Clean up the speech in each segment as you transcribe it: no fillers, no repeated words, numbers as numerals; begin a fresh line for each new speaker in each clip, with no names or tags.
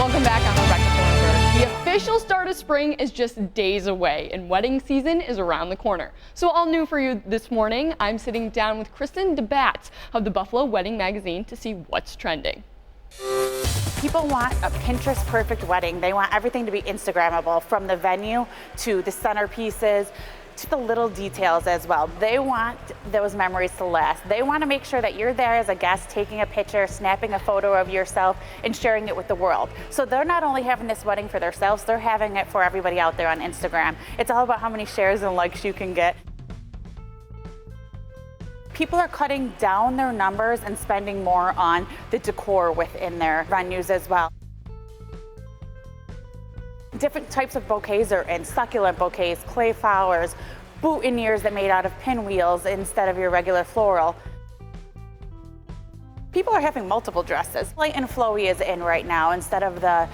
Welcome back. I'm Rebecca. The official start of spring is just days away, and wedding season is around the corner. So all new for you this morning, I'm sitting down with Kristen Debadts of the Buffalo Wedding Magazine to see what's trending.
People want a Pinterest perfect wedding. They want everything to be Instagrammable, from the venue to the centerpieces to the little details as well. They want those memories to last. They want to make sure that you're there as a guest, taking a picture, snapping a photo of yourself, and sharing it with the world. So they're not only having this wedding for themselves, they're having it for everybody out there on Instagram. It's all about how many shares and likes you can get. People are cutting down their numbers and spending more on the decor within their venues as well. Different types of bouquets are in: succulent bouquets, clay flowers, boutonnieres that made out of pinwheels instead of your regular floral. People are having multiple dresses. Light and flowy is in right now instead of the,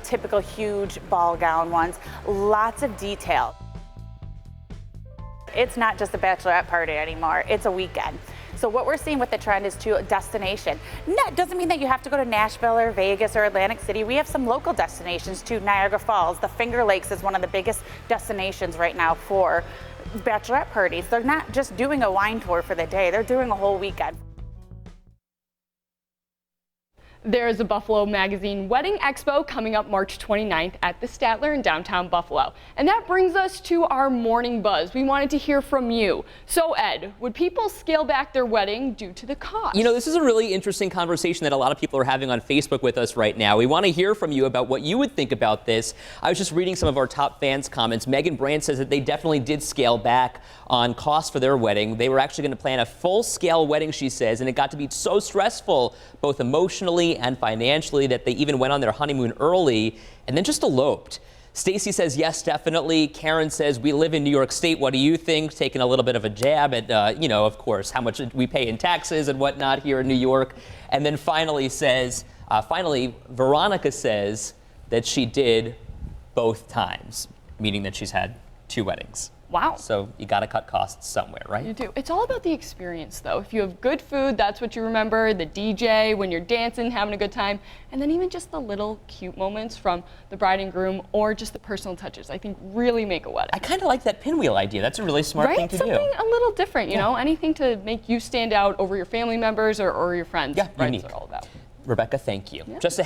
typical huge ball gown ones. Lots of detail. It's not just a bachelorette party anymore, it's a weekend. So what we're seeing with the trend is to a destination. That doesn't mean that you have to go to Nashville or Vegas or Atlantic City. We have some local destinations too. Niagara Falls, the Finger Lakes is one of the biggest destinations right now for bachelorette parties. They're not just doing a wine tour for the day, they're doing a whole weekend.
There is a Buffalo Magazine Wedding Expo coming up March 29th at the Statler in downtown Buffalo. And that brings us to our morning buzz. We wanted to hear from you. So Ed, would people scale back their wedding due to the cost?
This is a really interesting conversation that a lot of people are having on Facebook with us right now. We want to hear from you about what you would think about this. I was just reading some of our top fans' comments. Megan Brandt says that they definitely did scale back on costs for their wedding. They were actually going to plan a full-scale wedding, she says, and it got to be so stressful, both emotionally and financially, that they even went on their honeymoon early and then just eloped. Stacy says, yes, definitely. Karen says, we live in New York State. What do you think? Taking a little bit of a jab at, of course, how much we pay in taxes and whatnot here in New York. And then finally Veronica says that she did both times, meaning that she's had 2 weddings.
Wow.
So you got to cut costs somewhere, right?
You do. It's all about the experience, though. If you have good food, that's what you remember. The DJ, when you're dancing, having a good time, and then even just the little cute moments from the bride and groom, or just the personal touches, I think really make a wedding.
I kind of like that pinwheel idea. That's a really smart thing to do.
Something a little different, you know, anything to make you stand out over your family members or your friends.
Yeah,
Brides
unique.
are all about.
Rebecca, thank you.
Yeah.
Just ahead.